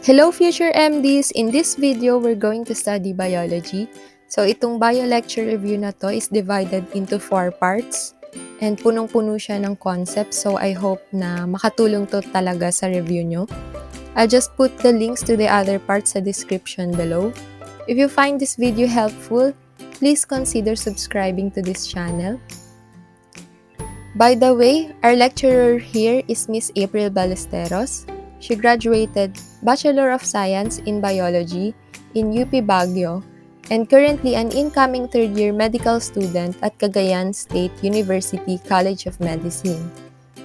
Hello future MDs! In this video, we're going to study biology. So itong bio lecture review na to is divided into 4 parts and punong-puno siya ng concepts. So I hope na makatulong to talaga sa review nyo. I'll just put the links to the other parts sa description below. If you find this video helpful, please consider subscribing to this channel. By the way, our lecturer here is Miss April Ballesteros. She graduated Bachelor of Science in Biology in UP Baguio and currently an incoming third-year medical student at Cagayan State University College of Medicine.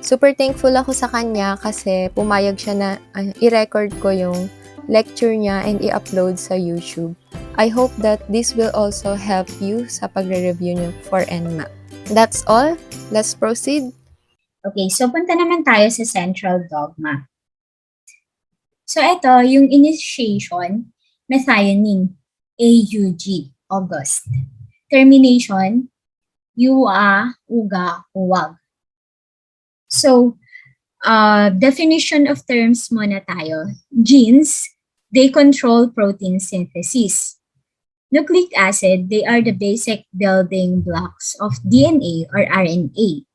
Super thankful ako sa kanya kasi pumayag siya na i-record ko yung lecture niya and i-upload sa YouTube. I hope that this will also help you sa pagre-review niyo for NMAT. That's all. Let's proceed. Okay, so punta naman tayo sa central dogma. So ito, yung initiation, methionine, AUG, August. Termination, UA, UGA, UWAG. So, definition of terms muna tayo. Genes, they control protein synthesis. Nucleic acid, they are the basic building blocks of DNA or RNA.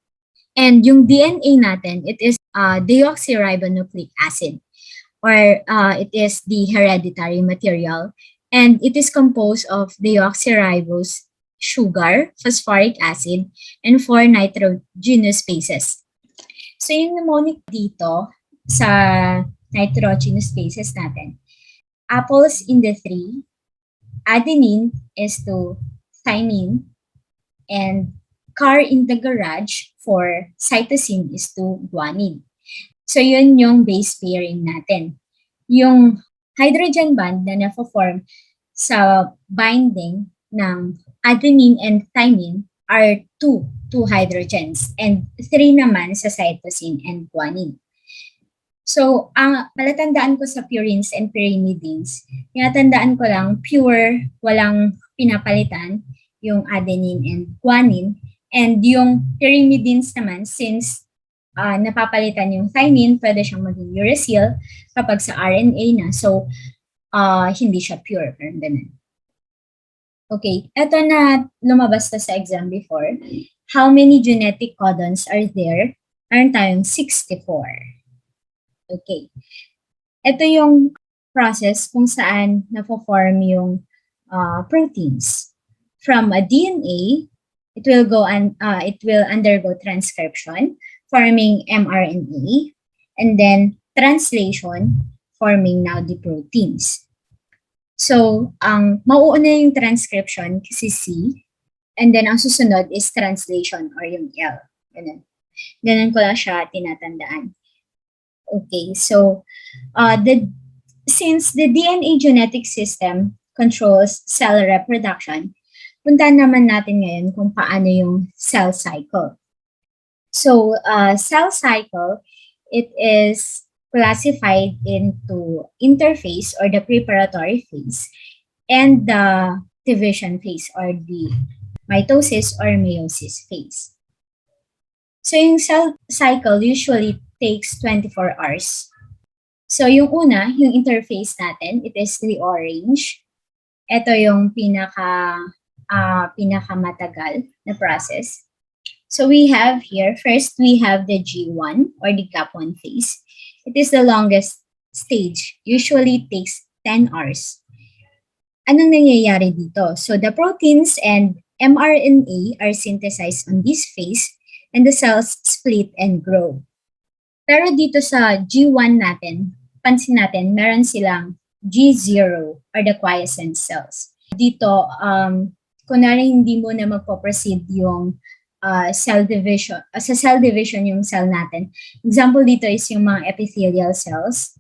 And yung DNA natin, it is deoxyribonucleic acid, or it is the hereditary material, and it is composed of deoxyribose sugar, phosphoric acid, and 4 nitrogenous bases. So yung mnemonic dito sa nitrogenous bases natin, apples in the 3, adenine is to thymine, and car in the garage for cytosine is to guanine. So, yun yung base pairing natin. Yung hydrogen bond na na-form sa binding ng adenine and thymine are 2 hydrogens and 3 naman sa cytosine and guanine. So, ang palatandaan ko sa purines and pyrimidines, tinatandaan ko lang pure, walang pinapalitan, yung adenine and guanine, and yung pyrimidines naman, since napapalitan yung thymine, pwede siyang maging uracil kapag sa RNA na. So, hindi siya pure. Ganun. Okay, eto na lumabas na sa exam before. How many genetic codons are there? Meron tayong 64. Okay. Ito yung process kung saan na-form yung proteins. From a DNA, it will undergo transcription, forming mRNA, and then translation, forming now the proteins. So, ang mauuna yung transcription kasi C, and then ang susunod is translation or yung L. Ganun ko lang siya tinatandaan. Okay, so since the DNA genetic system controls cell reproduction, puntahan naman natin ngayon kung paano yung cell cycle. So, cell cycle, it is classified into interphase or the preparatory phase and the division phase or the mitosis or meiosis phase. So, yung cell cycle usually takes 24 hours. So, yung una, yung interphase natin, it is the orange. Ito yung pinakamatagal na process. So we have here, first we have the G1 or the gap1 phase. It is the longest stage. Usually takes 10 hours. Anong nangyayari dito? So the proteins and mRNA are synthesized on this phase and the cells split and grow. Pero dito sa G1 natin, pansin natin, meron silang G0 or the quiescent cells. Dito, kunwari hindi mo na magpo-proceed yung cell division, sa cell division yung cell natin. Example dito is yung mga epithelial cells.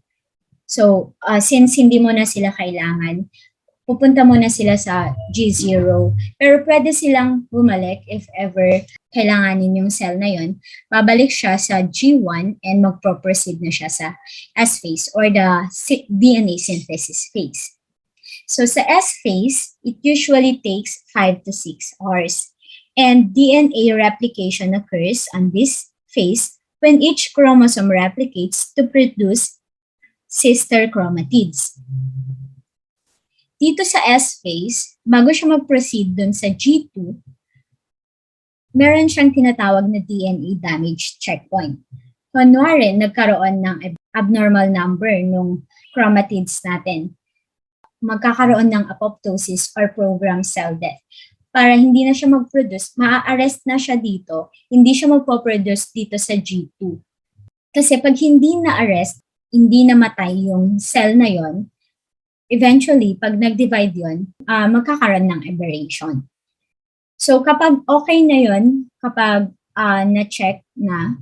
So, since hindi mo na sila kailangan, pupunta mo na sila sa G0. Pero pwede silang bumalik if ever kailanganin yung cell na yun. Babalik siya sa G1 and magpo-proceed na siya sa S phase or the DNA synthesis phase. So, sa S phase, it usually takes 5 to 6 hours. And DNA replication occurs on this phase when each chromosome replicates to produce sister chromatids. Dito sa S phase, bago siya mag-proceed dun sa G2, meron siyang tinatawag na DNA damage checkpoint. Kunwari, nagkaroon ng abnormal number ng chromatids natin. Magkakaroon ng apoptosis or programmed cell death. Para hindi na siya mag-produce, maa-arrest na siya dito, hindi siya magpo-produce dito sa G2. Kasi pag hindi na-arrest, hindi namatay yung cell na yon, eventually, pag nag-divide yun, magkakaroon ng aberration. So kapag okay na yon, kapag na-check na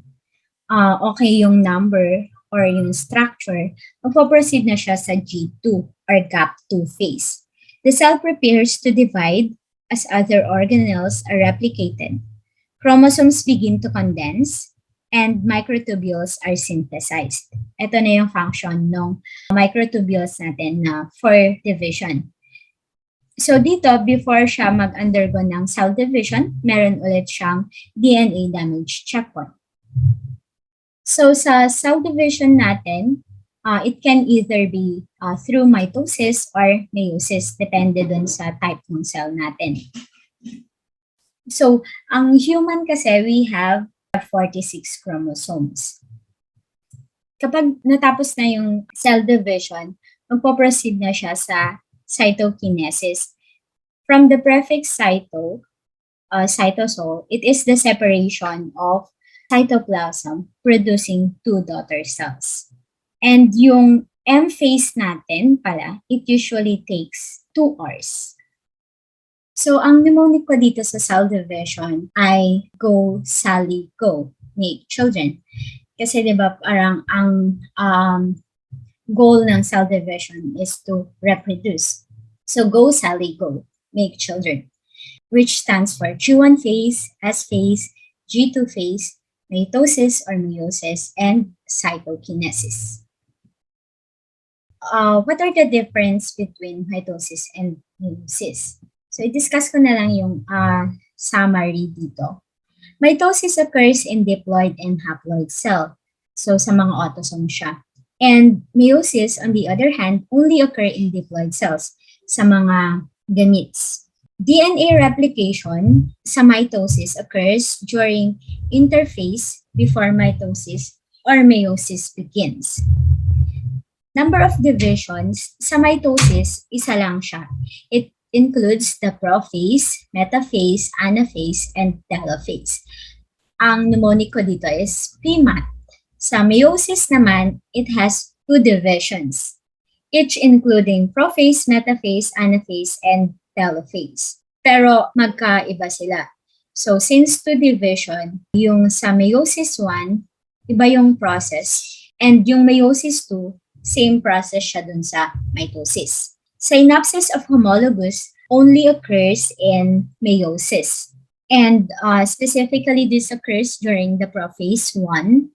okay yung number or yung structure, magpo-proceed na siya sa G2 or gap2 phase. The cell prepares to divide as other organelles are replicated. Chromosomes begin to condense and microtubules are synthesized. Ito na yung function ng microtubules natin na for division. So dito, before siya mag-undergo ng cell division, meron ulit siyang DNA damage checkpoint. So sa cell division natin, it can either be through mitosis or meiosis, depende dun sa type ng cell natin. So, ang human kasi, we have 46 chromosomes. Kapag natapos na yung cell division, magpo-proceed na siya sa cytokinesis. From the prefix cyto, cytosol, it is the separation of cytoplasm producing two daughter cells. And yung M phase natin pala, it usually takes 2 hours. So, ang mnemonic ko dito sa cell division ay go, Sally, go, make children. Kasi diba parang ang goal ng cell division is to reproduce. So, go, Sally, go, make children, which stands for G1 phase, S phase, G2 phase, mitosis or meiosis, and cytokinesis. What are the difference between mitosis and meiosis? So, i-discuss ko na lang yung summary dito. Mitosis occurs in diploid and haploid cell. So, sa mga autosome siya. And meiosis, on the other hand, only occur in diploid cells, sa mga gametes. DNA replication sa mitosis occurs during interphase before mitosis or meiosis begins. Number of divisions, sa mitosis, isa lang siya. It includes the prophase, metaphase, anaphase, and telophase. Ang mnemonic ko dito is PMAT. Sa meiosis naman, it has 2 divisions, each including prophase, metaphase, anaphase, and telophase. Pero magkaiba sila. So since 2 division, yung sa meiosis 1, iba yung process. And yung meiosis 2, same process siya dun sa mitosis. Synapsis of homologous only occurs in meiosis. And specifically, this occurs during the prophase 1,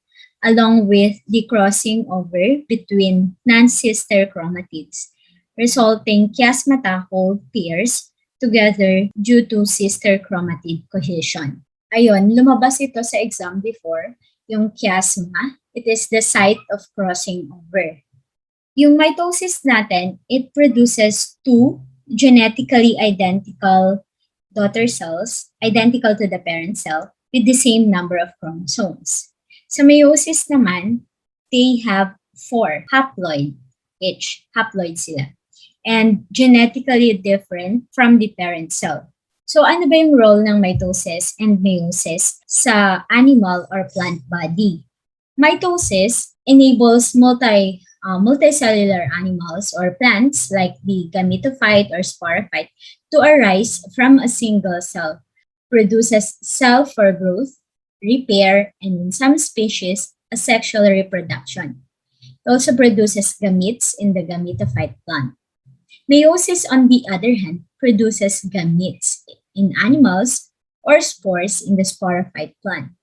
along with the crossing over between non-sister chromatids, resulting chiasmata hold pairs together due to sister chromatid cohesion. Ayun, lumabas ito sa exam before, yung chiasma. It is the site of crossing over. Yung mitosis natin, it produces 2 genetically identical daughter cells, identical to the parent cell, with the same number of chromosomes. Sa meiosis naman, they have 4 haploid each. Haploid sila. And genetically different from the parent cell. So ano ba yung role ng mitosis and meiosis sa animal or plant body? Mitosis enables multicellular animals or plants like the gametophyte or sporophyte to arise from a single cell, produces cell for growth, repair, and in some species, asexual reproduction. It also produces gametes in the gametophyte plant. Meiosis, on the other hand, produces gametes in animals or spores in the sporophyte plant.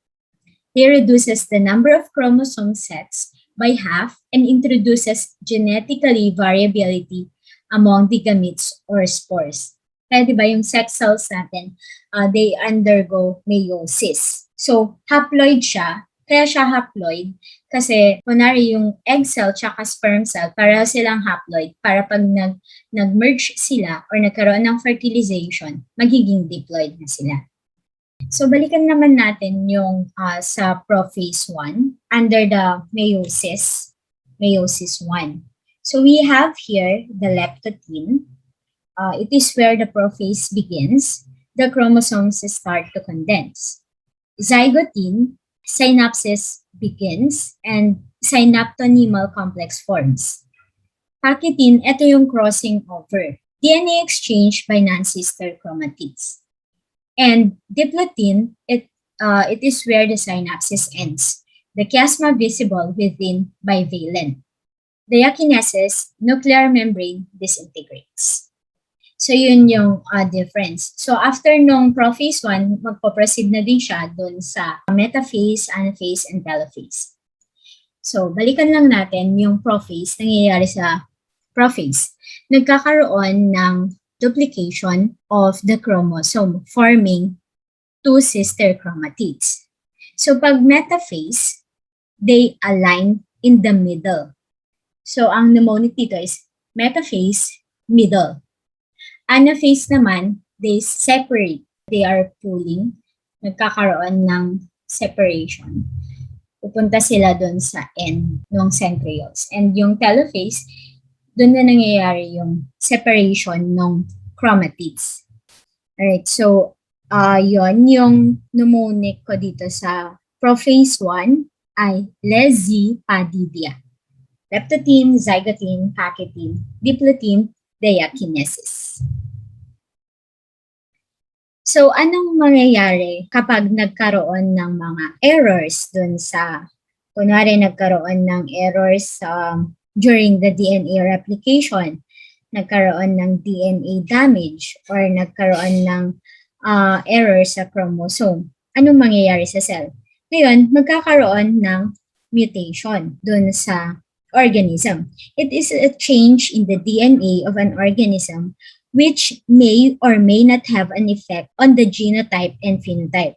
It reduces the number of chromosome sets by half and introduces genetically variability among the gametes or spores. Kaya diba yung sex cells natin, they undergo meiosis. So, haploid siya, Kaya siya haploid kasi kunwari yung egg cell tsaka sperm cell, pareho silang haploid para pag nag-merge sila or nagkaroon ng fertilization, magiging diploid na sila. So balikan naman natin yung sa prophase 1 under the meiosis 1. So we have here the leptothene. It is where the prophase begins. The chromosomes start to condense. Zygote, synapsis begins and synaptonemal complex forms. Pachytene, ito yung crossing over. DNA exchange by non-sister chromatids. And diplothene, it is where the synapsis ends. The chiasma visible within bivalent. Diakinesis, nuclear membrane disintegrates. So yun yung difference. So after nung prophase 1, magpo-proceed na din siya dun sa metaphase, anaphase, and telophase. So balikan lang natin yung prophase, nangyayari sa prophase. Nagkakaroon ng duplication of the chromosome forming two sister chromatids. So pag metaphase, they align in the middle. So ang mnemonic dito is metaphase, middle. Anaphase naman, they separate. They are pulling. Nagkakaroon ng separation. Pupunta sila doon sa end ng centrioles. And yung telophase, doon na nangyayari yung separation ng chromatids. Alright, so yon yung mnemonic ko dito sa prophase 1 ay lesipadidia. Leptothene, zygote, pachytene, diplothene, diakinesis. So, anong mangyayari kapag nagkaroon ng mga errors dun sa, kunwari nagkaroon ng errors during the DNA replication, nagkaroon ng DNA damage, or nagkaroon ng error sa chromosome? Anong mangyayari sa cell? Ngayon, magkakaroon ng mutation dun sa organism. It is a change in the DNA of an organism which may or may not have an effect on the genotype and phenotype.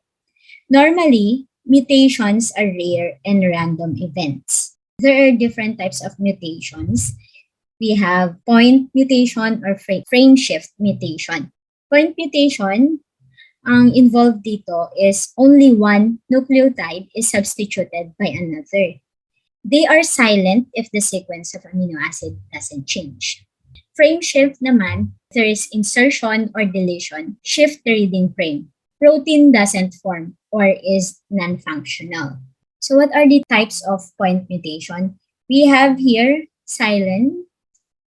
Normally, mutations are rare and random events. There are different types of mutations. We have point mutation or frame shift mutation. Point mutation, ang involved dito is only one nucleotide is substituted by another. They are silent if the sequence of amino acid doesn't change. Frame shift naman, there is insertion or deletion, shift the reading frame. Protein doesn't form or is non-functional. So what are the types of point mutation? We have here silent,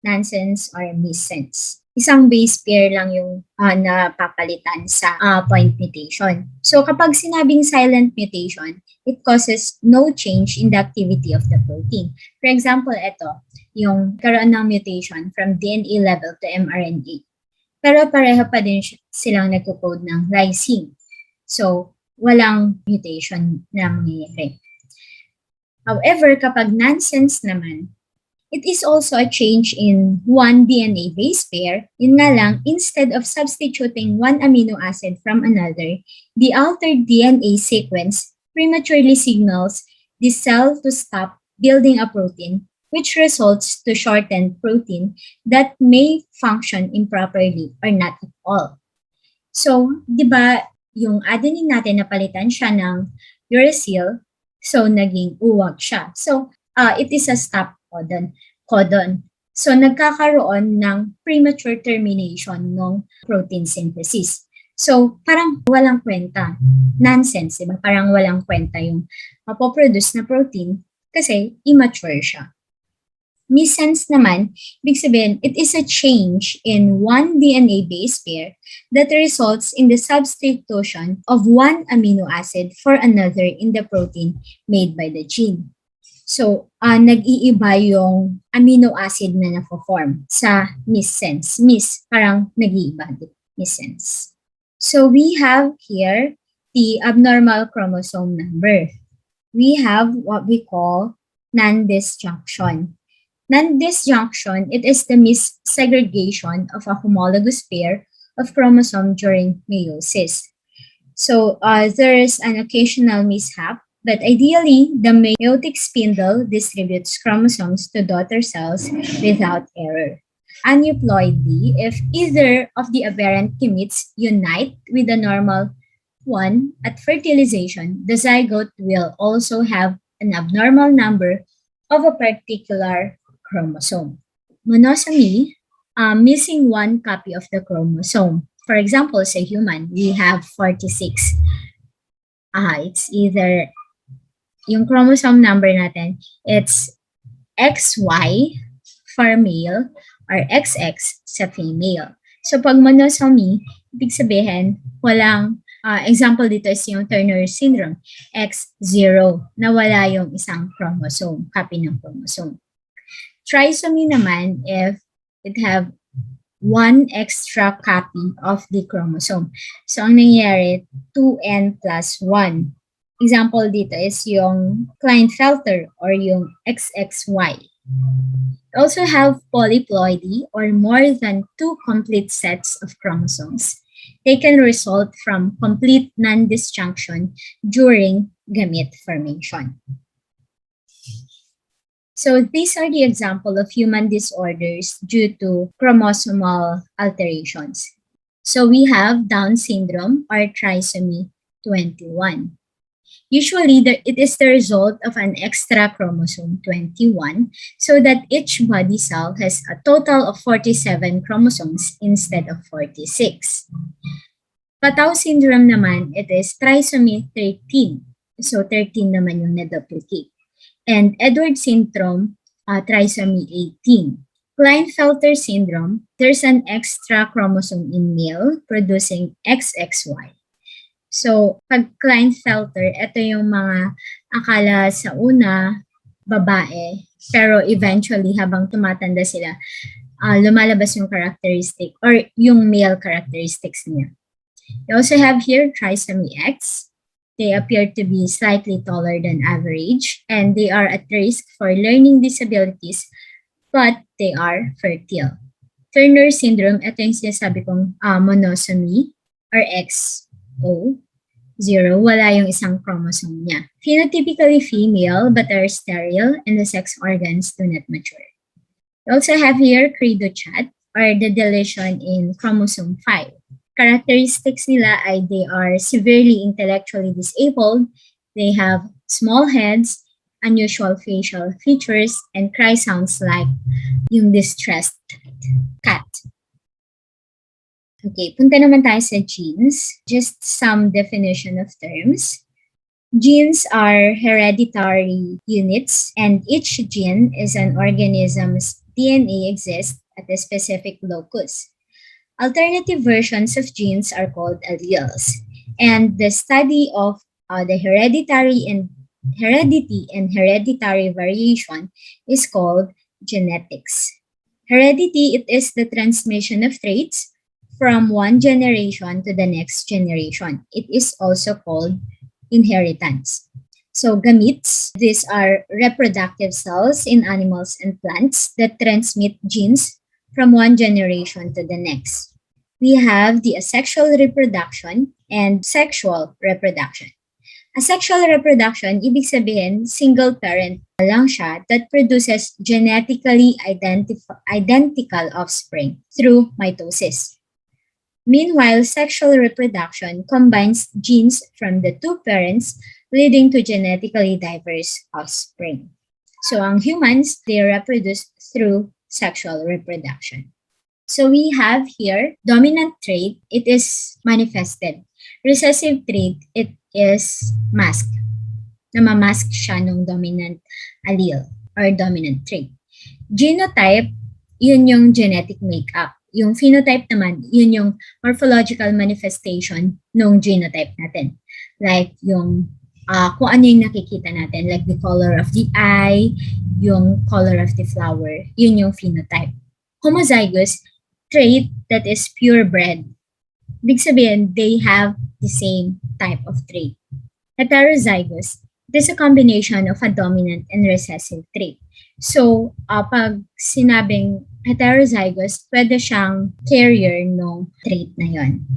nonsense, or missense. Isang base pair lang yung napapalitan sa point mutation. So kapag sinabing silent mutation, it causes no change in the activity of the protein. For example, ito, yung karoon ng mutation from DNA level to mRNA. Pero pareho pa din silang nagko-code ng lysine. So, walang mutation na mangyayari. However, kapag nonsense naman, it is also a change in one DNA base pair. Yun nga lang, instead of substituting one amino acid from another, the altered DNA sequence prematurely signals the cell to stop building a protein, which results to shortened protein that may function improperly or not at all. So, di ba, yung adenine natin napalitan siya ng uracil, so naging uwag siya. So, it is a stop codon. So, nagkakaroon ng premature termination ng protein synthesis. So, parang walang kwenta. Nonsense, diba? Parang walang kwenta yung mapoproduce na protein kasi immature siya. Missense naman, ibig sabihin, it is a change in one DNA base pair that results in the substitution of one amino acid for another in the protein made by the gene. So, nag-iiba yung amino acid na na-form sa missense. Parang nag-iiba din, missense. So, we have here the abnormal chromosome number. We have what we call non-disjunction. Non-disjunction, it is the missegregation of a homologous pair of chromosome during meiosis. So, there is an occasional mishap But ideally, the meiotic spindle distributes chromosomes to daughter cells without error. Aneuploidly, if either of the aberrant gametes unite with the normal one at fertilization, the zygote will also have an abnormal number of a particular chromosome. Monosomy, missing one copy of the chromosome. For example, sa human, we have 46. It's either yung chromosome number natin, it's XY for male or XX sa female. So pag monosomy, ibig sabihin, walang, example dito is yung Turner syndrome, X0, na wala yung isang chromosome, copy ng chromosome. Trisomy naman if it have one extra copy of the chromosome. So ang nangyayari, 2n plus 1. Example dito is yung Klinefelter or yung XXY. We also have polyploidy or more than two complete sets of chromosomes. They can result from complete non-disjunction during gamete formation. So these are the example of human disorders due to chromosomal alterations. So we have Down syndrome or trisomy 21. Usually, it is the result of an extra chromosome 21 so that each body cell has a total of 47 chromosomes instead of 46. Patau syndrome naman, it is trisomy 13. So 13 naman yung na-duplicate. And Edwards syndrome, trisomy 18. Klinefelter syndrome, there's an extra chromosome in male producing XXY. So, pag Klinefelter, ito yung mga akala sa una, babae, pero eventually, habang tumatanda sila, lumalabas yung characteristic or yung male characteristics niya. You also have here trisomy X. They appear to be slightly taller than average, and they are at risk for learning disabilities, but they are fertile. Turner syndrome, ito yung sinasabi kong monosomy or XO. 0, wala yung isang chromosome niya. Phenotypically female but are sterile and the sex organs do not mature. We also have here cridochat or the deletion in chromosome 5. Characteristics nila ay they are severely intellectually disabled, they have small heads, unusual facial features, and cry sounds like yung distressed cat. Okay, punta naman tayo sa genes. Just some definition of terms. Genes are hereditary units, and each gene is an organism's DNA exists at a specific locus. Alternative versions of genes are called alleles, and the study of the heredity and hereditary variation is called genetics. Heredity, it is the transmission of traits from one generation to the next generation. It is also called inheritance. So gametes, these are reproductive cells in animals and plants that transmit genes from one generation to the next. We have the asexual reproduction and sexual reproduction. Asexual reproduction, ibig sabihin, single parent lang siya that produces genetically identical offspring through mitosis. Meanwhile, sexual reproduction combines genes from the two parents, leading to genetically diverse offspring. So, ang humans, they reproduce through sexual reproduction. So, we have here dominant trait, it is manifested. Recessive trait, it is masked. Namamask siya ng dominant allele or dominant trait. Genotype, yun yung genetic makeup. Yung phenotype naman, yun yung morphological manifestation ng genotype natin. Like yung kung ano yung nakikita natin, like the color of the eye, yung color of the flower, yun yung phenotype. Homozygous, trait that is purebred. Ibig sabihin, they have the same type of trait. Heterozygous, it is a combination of a dominant and recessive trait. So, pag sinabing heterozygous, pwede siyang carrier ng trait na yon.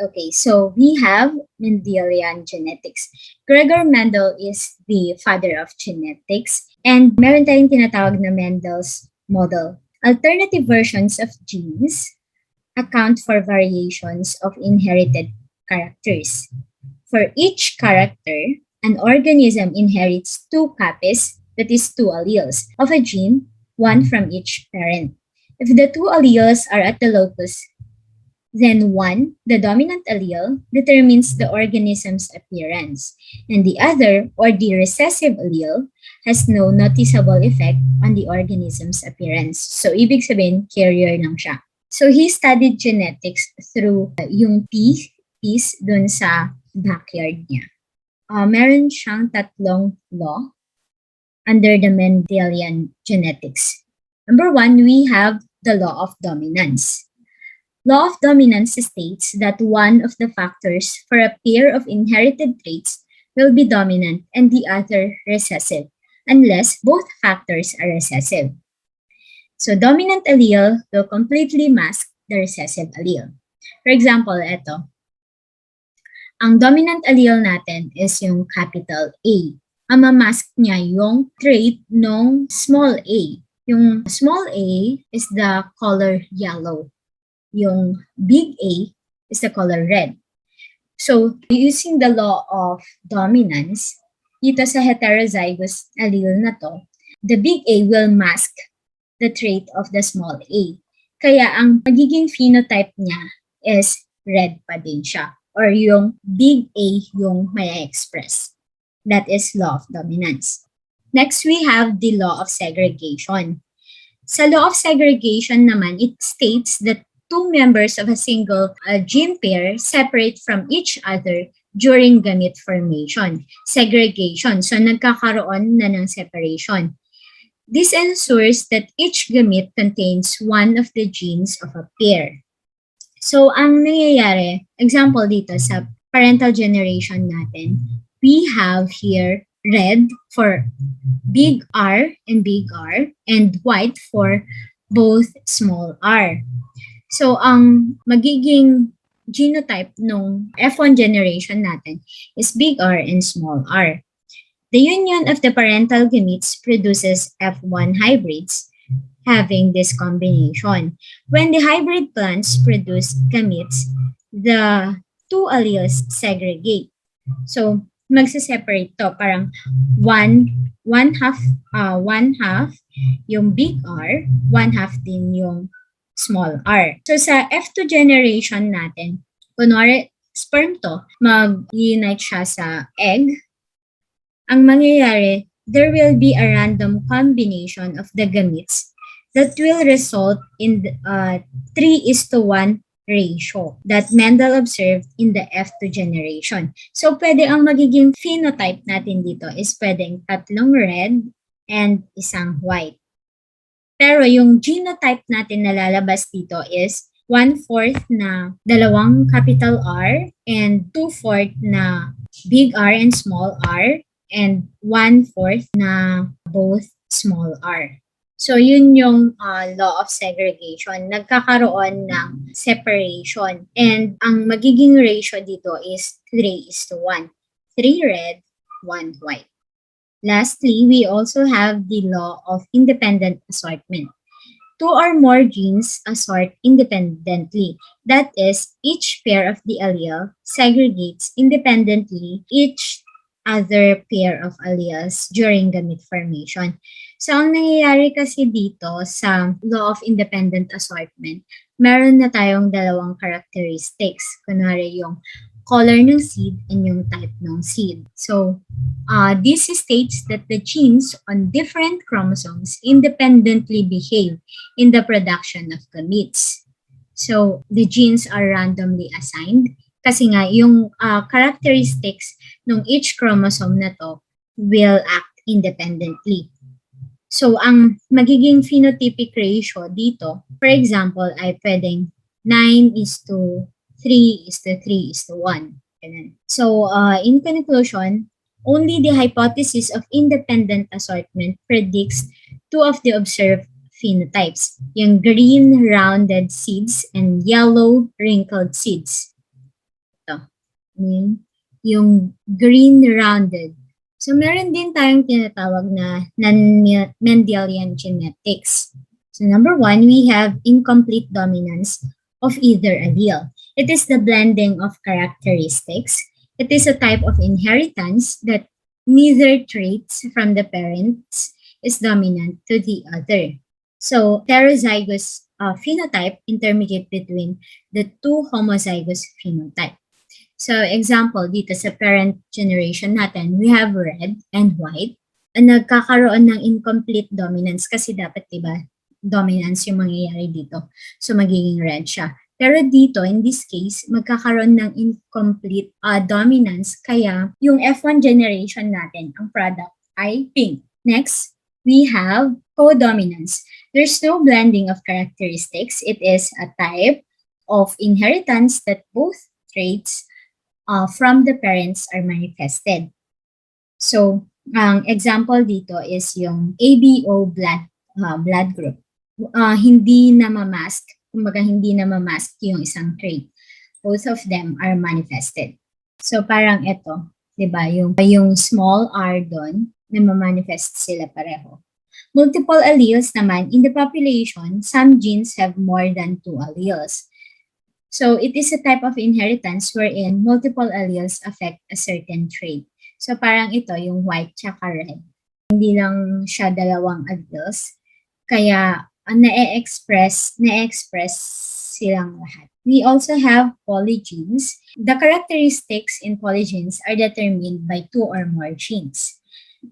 Okay, so we have Mendelian Genetics. Gregor Mendel is the father of genetics, and meron tayong tinatawag na Mendel's model. Alternative versions of genes account for variations of inherited characters. For each character, an organism inherits two copies, that is two alleles, of a gene, one from each parent. If the two alleles are at the locus, then one, the dominant allele, determines the organism's appearance, and the other, or the recessive allele, has no noticeable effect on the organism's appearance. So, ibig sabihin, carrier lang siya. So, he studied genetics through yung piece dun sa backyard niya. Meron siyang tatlong law under the Mendelian genetics. Number one, we have the law of dominance. Law of dominance states that one of the factors for a pair of inherited traits will be dominant and the other recessive, unless both factors are recessive. So, dominant allele will completely mask the recessive allele. For example, ito. Ang dominant allele natin is yung capital A. Ang mamask niya yung trait ng small a. Yung small a is the color yellow. Yung big A is the color red. So, using the law of dominance, dito sa heterozygous allele na to, the big A will mask the trait of the small a. Kaya ang magiging phenotype niya is red pa din siya. Or yung big A yung may express. That is law of dominance. Next, we have the law of segregation. Sa law of segregation naman, it states that two members of a single gene pair separate from each other during gamete formation. Segregation. So, nagkakaroon na ng separation. This ensures that each gamete contains one of the genes of a pair. So, ang nangyayari, example dito sa parental generation natin, we have here red for big R and white for both small r. So, ang magiging genotype ng F1 generation natin is big R and small r. The union of the parental gametes produces F1 hybrids having this combination. When the hybrid plants produce gametes, the two alleles segregate. So, magse-separate to. Parang one half yung big R, one half din yung small r. So, sa F2 generation natin, kunwari, sperm to, mag-unite siya sa egg. Ang mangyayari, there will be a random combination of the gametes that will result in 3:1 ratio that Mendel observed in the F2 generation. So, pwede ang magiging phenotype natin dito is pwedeng tatlong red and isang white. Pero yung genotype natin na lalabas dito is 1/4 na dalawang capital R and 2/4 na big R and small r and 1/4 na both small r. So, yun yung law of segregation. Nagkakaroon ng separation. And ang magiging ratio dito is 3:1. 3 red, 1 white. Lastly, we also have the law of independent assortment. Two or more genes assort independently. That is, each pair of the allele segregates independently each other pair of alleles during gamete formation. So, ang nangyayari kasi dito sa law of independent assortment, meron na tayong dalawang characteristics. Kunwari yung color ng seed and yung type ng seed. So, this states that the genes on different chromosomes independently behave in the production of gametes. So, the genes are randomly assigned kasi nga yung characteristics ng each chromosome na to will act independently. So, ang magiging phenotypic ratio dito, for example, ay pwedeng 9:3:3:1. So, in conclusion, only the hypothesis of independent assortment predicts two of the observed phenotypes, yung green rounded seeds and yellow wrinkled seeds. yung green rounded. So meron din tayong tinatawag na Mendelian Genetics. So number 1, we have incomplete dominance of either allele. It is the blending of characteristics. It is a type of inheritance that neither traits from the parents is dominant to the other. So heterozygous phenotype intermediate between the two homozygous phenotype. So example, dito sa parent generation natin, we have red and white. Nagkakaroon ng incomplete dominance kasi dapat, diba, dominance yung mangyayari dito. So magiging red siya. Pero dito, in this case, magkakaroon ng incomplete dominance kaya yung F1 generation natin, ang product ay pink. Next, we have codominance. There's no blending of characteristics. It is a type of inheritance that both traits from the parents are manifested. So, ang example dito is yung ABO blood group. Hindi na mamask, kumbaga hindi na mamask yung isang trait. Both of them are manifested. So, parang ito, di ba, yung small r doon, na ma-manifest sila pareho. Multiple alleles naman, in the population, some genes have more than 2 alleles. So it is a type of inheritance wherein multiple alleles affect a certain trait. So parang ito, yung white tsaka red. Hindi lang siya dalawang alleles, kaya na-express silang lahat. We also have polygenes. The characteristics in polygenes are determined by 2 or more genes.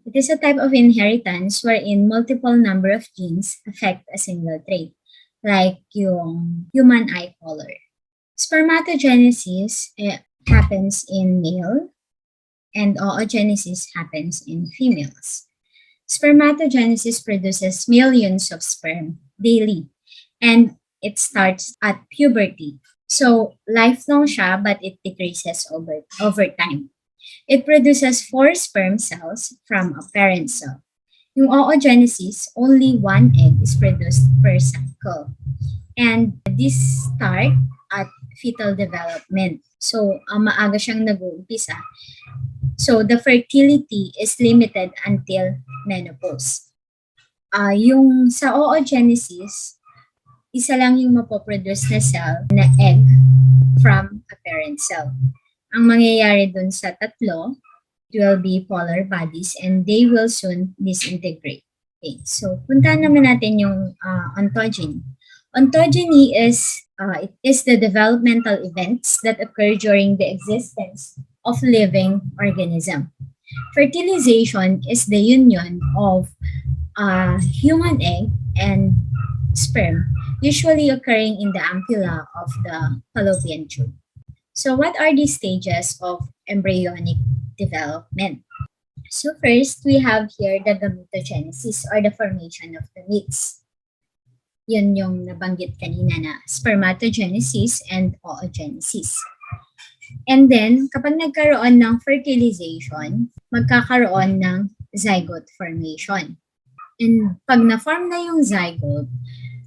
It is a type of inheritance wherein multiple number of genes affect a single trait, like yung human eye color. Spermatogenesis happens in male and oogenesis happens in females. Spermatogenesis produces millions of sperm daily and it starts at puberty. So lifelong siya but it decreases over time. It produces 4 sperm cells from a parent cell. Yung oogenesis, only 1 egg is produced per cycle. And this start at fetal development. So, maaga siyang nag-uumpisa. So, the fertility is limited until menopause. Yung sa oogenesis, isa lang yung mapoproduce na cell na egg from a parent cell. Ang mangyayari dun sa tatlo, it will be polar bodies and they will soon disintegrate. Okay, so puntahan naman natin yung ontogeny. Ontogeny is it is the developmental events that occur during the existence of living organism. Fertilization is the union of human egg and sperm, usually occurring in the ampulla of the fallopian tube. So what are the stages of embryonic development? So first, we have here the gametogenesis or the formation of gametes. Yun yung nabanggit kanina na spermatogenesis and oogenesis. And then, kapag nagkaroon ng fertilization, magkakaroon ng zygote formation. And pag na-form na yung zygote,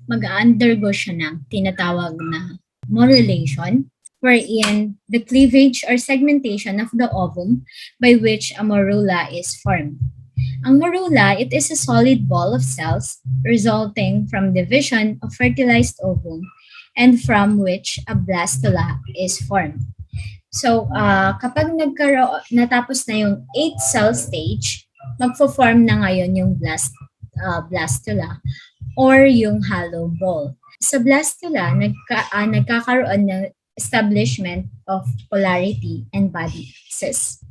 mag-undergo siya ng tinatawag na morulation, wherein the cleavage or segmentation of the ovum by which a morula is formed. Ang morula, it is a solid ball of cells resulting from division of fertilized ovum and from which a blastula is formed. So, kapag natapos na yung 8-cell stage, magfo-form na ngayon yung blastula or yung hollow ball. Sa blastula, nagkakaroon ng establishment of polarity and body axis.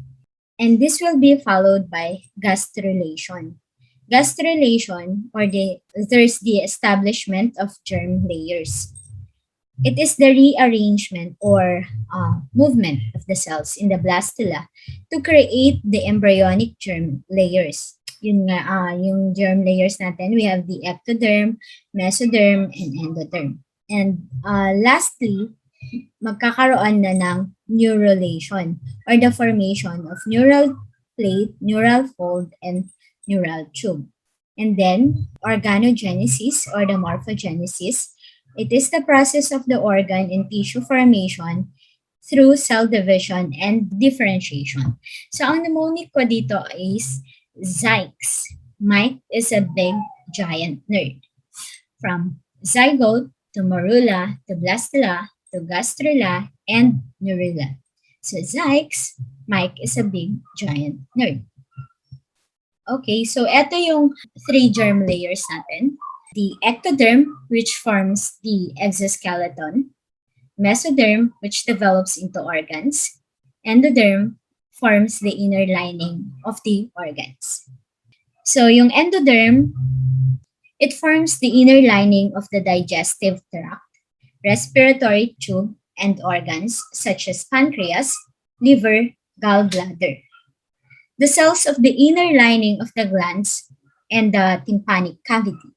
And this will be followed by gastrulation. Gastrulation, or there's the establishment of germ layers. It is the rearrangement or movement of the cells in the blastula to create the embryonic germ layers. Yun nga, yung germ layers natin, we have the ectoderm, mesoderm, and endoderm. And lastly, magkakaroon na ng neurulation or the formation of neural plate, neural fold, and neural tube. And then, organogenesis or the morphogenesis, it is the process of the organ and tissue formation through cell division and differentiation. So, ang mnemonic ko dito is Zykes. Mike is a big giant nerd. From zygote to morula to blastula to gastrula and neurula. So, Zykes, Mike is a big giant nerd. Okay, so ito yung three germ layers natin. The ectoderm, which forms the exoskeleton. Mesoderm, which develops into organs. Endoderm forms the inner lining of the organs. So yung endoderm, it forms the inner lining of the digestive tract, respiratory tube, and organs such as pancreas, liver, gallbladder. The cells of the inner lining of the glands and the tympanic cavity,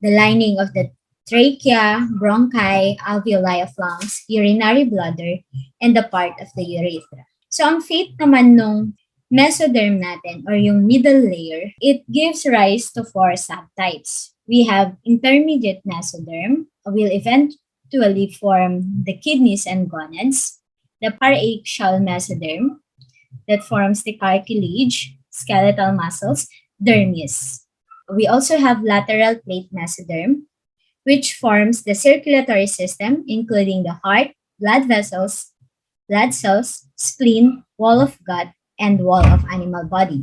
the lining of the trachea, bronchi, alveoli of lungs, urinary bladder, and the part of the urethra. So ang fate naman nung mesoderm natin or yung middle layer, it gives rise to four subtypes. We have intermediate mesoderm, will eventually form the kidneys and gonads, the paraaxial mesoderm, that forms the cartilage, skeletal muscles, dermis. We also have lateral plate mesoderm, which forms the circulatory system, including the heart, blood vessels, blood cells, spleen, wall of gut, and wall of animal body.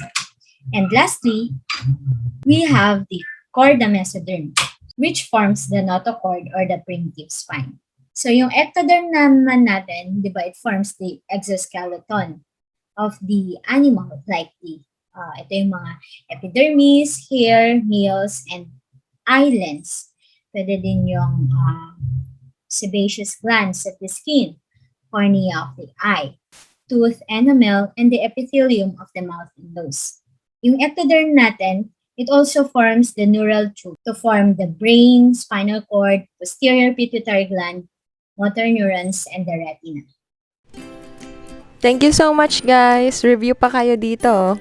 And lastly, we have the chorda mesoderm, which forms the notochord or the primitive spine. So yung ectoderm naman natin, di ba, it forms the exoskeleton of the animal, like ito yung mga epidermis, hair, nails, and eyelids. Pwede din yung sebaceous glands of the skin, cornea of the eye, tooth enamel, and the epithelium of the mouth and nose. Yung ectoderm natin, it also forms the neural tube to form the brain, spinal cord, posterior pituitary gland, motor neurons, and the retina. Thank you so much, guys! Review pa kayo dito.